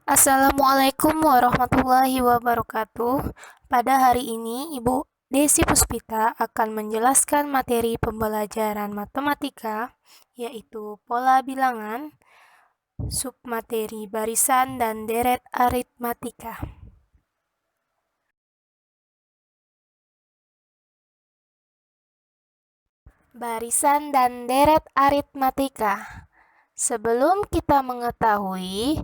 Assalamualaikum warahmatullahi wabarakatuh. Pada hari ini, Ibu Desi Puspita akan menjelaskan materi pembelajaran matematika, yaitu pola bilangan, submateri barisan dan deret aritmatika. Barisan dan deret aritmatika. Sebelum kita mengetahui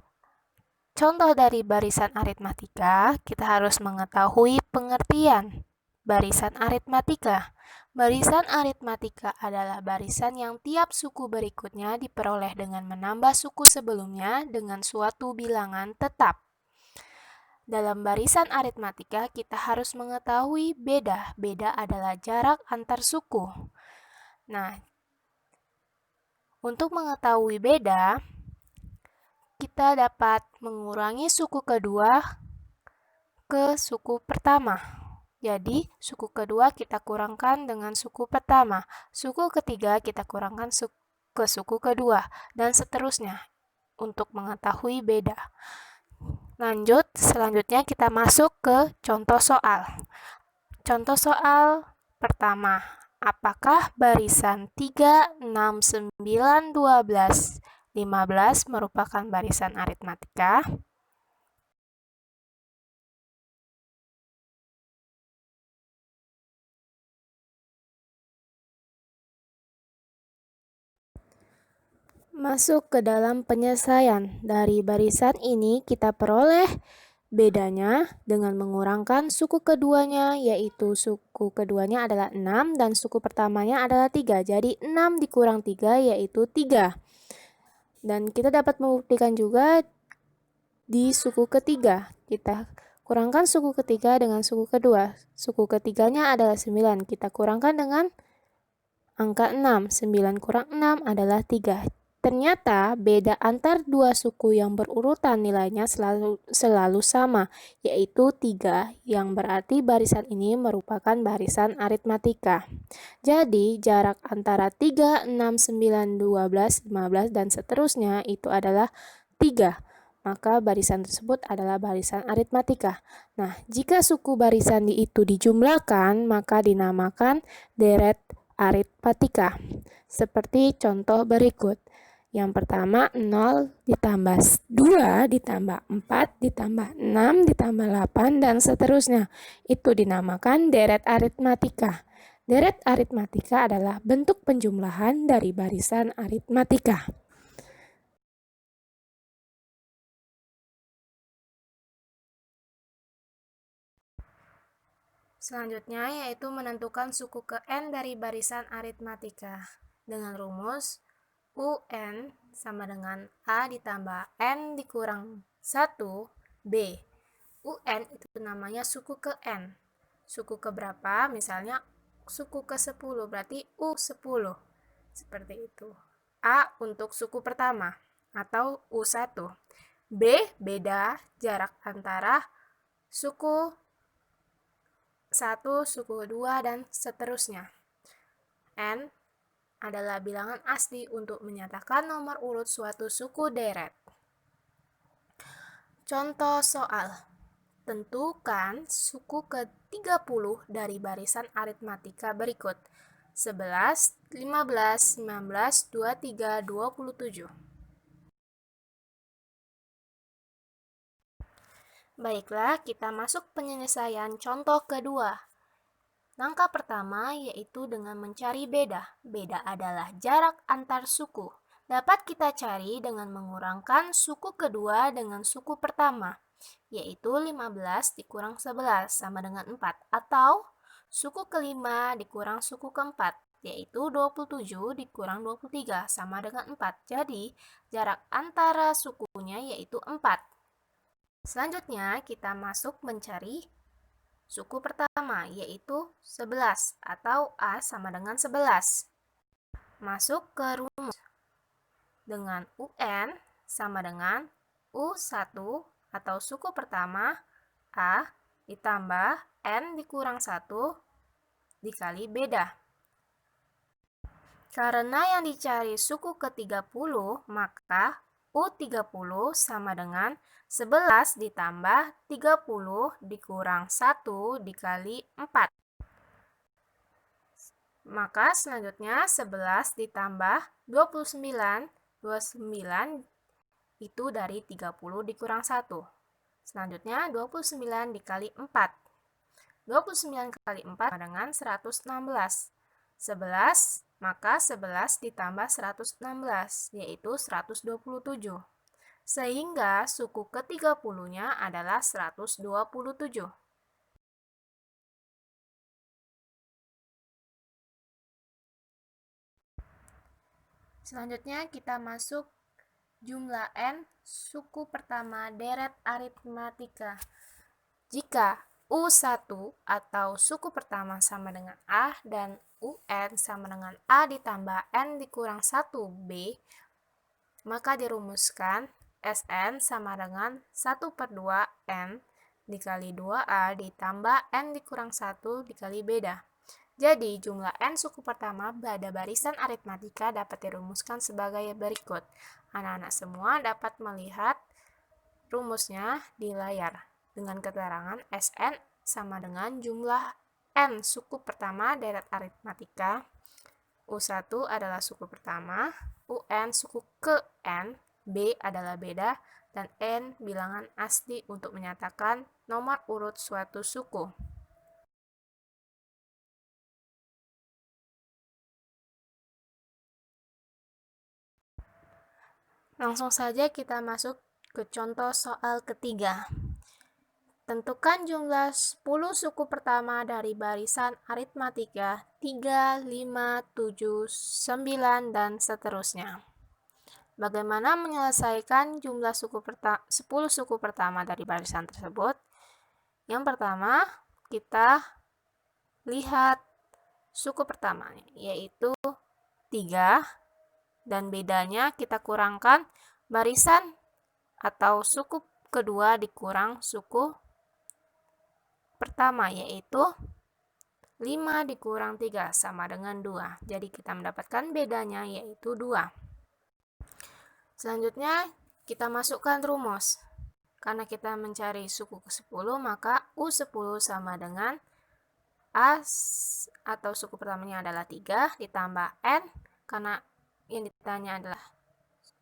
contoh dari barisan aritmatika, kita harus mengetahui pengertian barisan aritmatika. Barisan aritmatika adalah barisan yang tiap suku berikutnya diperoleh dengan menambah suku sebelumnya dengan suatu bilangan tetap. Dalam barisan aritmatika, kita harus mengetahui beda. Beda adalah jarak antar suku. Nah, untuk mengetahui beda, kita dapat mengurangi suku kedua ke suku pertama. Jadi, suku kedua kita kurangkan dengan suku pertama. Suku ketiga kita kurangkan ke suku kedua, dan seterusnya untuk mengetahui beda. Selanjutnya kita masuk ke contoh soal. Contoh soal pertama. Apakah barisan 3, 6, 9, 12, 15 merupakan barisan aritmatika? Masuk ke dalam penyelesaian. Dari barisan ini kita peroleh bedanya dengan mengurangkan suku keduanya, yaitu suku keduanya adalah 6 dan suku pertamanya adalah 3. Jadi 6 dikurang 3 yaitu 3. Dan kita dapat membuktikan juga di suku ketiga. Kita kurangkan suku ketiga dengan suku kedua. Suku ketiganya adalah 9. Kita kurangkan dengan angka 6. 9 kurang 6 adalah 3. Ternyata beda antar dua suku yang berurutan nilainya selalu sama, yaitu 3, yang berarti barisan ini merupakan barisan aritmatika. Jadi, jarak antara 3, 6, 9, 12, 15, dan seterusnya itu adalah 3. Maka barisan tersebut adalah barisan aritmatika. Nah, jika suku barisan itu dijumlahkan, maka dinamakan deret aritmatika. Seperti contoh berikut. Yang pertama 0 ditambah 2 ditambah 4 ditambah 6 ditambah 8 dan seterusnya. Itu dinamakan deret aritmatika. Deret aritmatika adalah bentuk penjumlahan dari barisan aritmatika. Selanjutnya yaitu menentukan suku ke n dari barisan aritmatika dengan rumus UN sama dengan A ditambah N dikurang 1 B. UN itu namanya suku ke N. Suku ke berapa? Misalnya suku ke 10, berarti U10. Seperti itu. A untuk suku pertama atau U1. B beda jarak antara suku 1, suku 2, dan seterusnya. N adalah bilangan asli untuk menyatakan nomor urut suatu suku deret. Contoh soal. Tentukan suku ke-30 dari barisan aritmatika berikut. 11, 15, 19, 23, 27. Baiklah, kita masuk penyelesaian contoh kedua. Langkah pertama yaitu dengan mencari beda. Beda adalah jarak antar suku. Dapat kita cari dengan mengurangkan suku kedua dengan suku pertama, yaitu 15 dikurang 11 sama dengan 4. Atau suku kelima dikurang suku keempat, yaitu 27 dikurang 23 sama dengan 4. Jadi, jarak antara sukunya yaitu 4. Selanjutnya, kita masuk mencari suku pertama, yaitu 11 atau A sama dengan 11. Masuk ke rumus dengan UN sama dengan U1 atau suku pertama A ditambah N dikurang 1 dikali beda. Karena yang dicari suku ke-30, maka U30 sama dengan 11 ditambah 30 dikurang 1 dikali 4. Maka selanjutnya 11 ditambah 29, 29 itu dari 30 dikurang 1. Selanjutnya 29 dikali 4. 29 kali 4 sama dengan 116. 11, maka 11 ditambah 116, yaitu 127. Sehingga suku ke-30-nya adalah 127. Selanjutnya kita masuk jumlah n suku pertama deret aritmatika. Jika U1 atau suku pertama sama dengan A dan UN sama dengan A ditambah N dikurang 1B, maka dirumuskan Sn sama dengan 1/2N dikali 2A ditambah N dikurang 1 dikali beda. Jadi, jumlah N suku pertama pada barisan aritmatika dapat dirumuskan sebagai berikut. Anak-anak semua dapat melihat rumusnya di layar dengan keterangan Sn sama dengan jumlah N suku pertama deret aritmatika. U1 adalah suku pertama, UN suku ke N, B adalah beda, dan N bilangan asli untuk menyatakan nomor urut suatu suku. Langsung saja kita masuk ke contoh soal ketiga. Tentukan jumlah 10 suku pertama dari barisan aritmatika 3, 5, 7, 9, dan seterusnya. Bagaimana menyelesaikan jumlah 10 suku pertama dari barisan tersebut? Yang pertama, kita lihat suku pertamanya, yaitu 3, dan bedanya kita kurangkan barisan atau suku kedua dikurang suku pertama, yaitu 5 dikurang 3 sama dengan 2. Jadi kita mendapatkan bedanya yaitu 2. Selanjutnya kita masukkan rumus. Karena kita mencari suku ke-10, maka U10 sama dengan A atau suku pertamanya adalah 3 ditambah N, karena yang ditanya adalah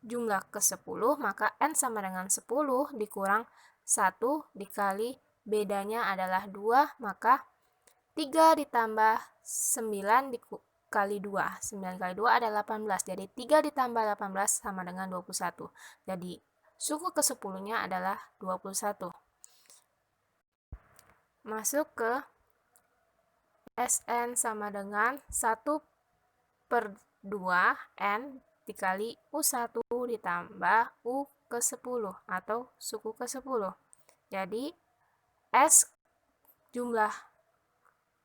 jumlah ke-10, maka N sama dengan 10 dikurang 1 dikali bedanya adalah 2, maka 3 ditambah 9 dikali 2. 9 kali 2 adalah 18. Jadi 3 ditambah 18 sama dengan 21. Jadi suku ke-10-nya adalah 21. Masuk ke Sn sama dengan 1/2N dikali U1 ditambah U ke-10 atau suku ke-10. Jadi S jumlah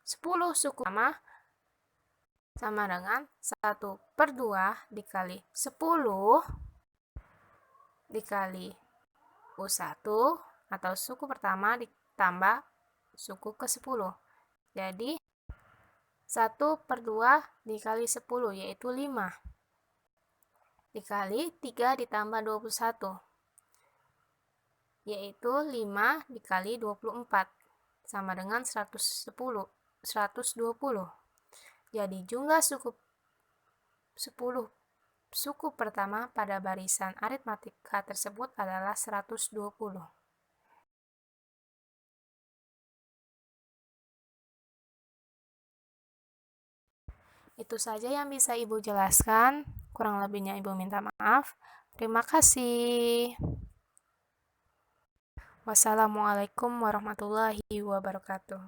10 suku sama dengan 1/2 dikali 10 dikali U1 atau suku pertama ditambah suku ke-10. Jadi 1/2 dikali 10 yaitu 5 dikali 3 ditambah 21 yaitu 5 dikali 24 sama dengan 120. Jadi jumlah 10 suku pertama pada barisan aritmatika tersebut adalah 120. Itu saja yang bisa Ibu jelaskan. Kurang lebihnya Ibu minta maaf. Terima kasih. Wassalamualaikum warahmatullahi wabarakatuh.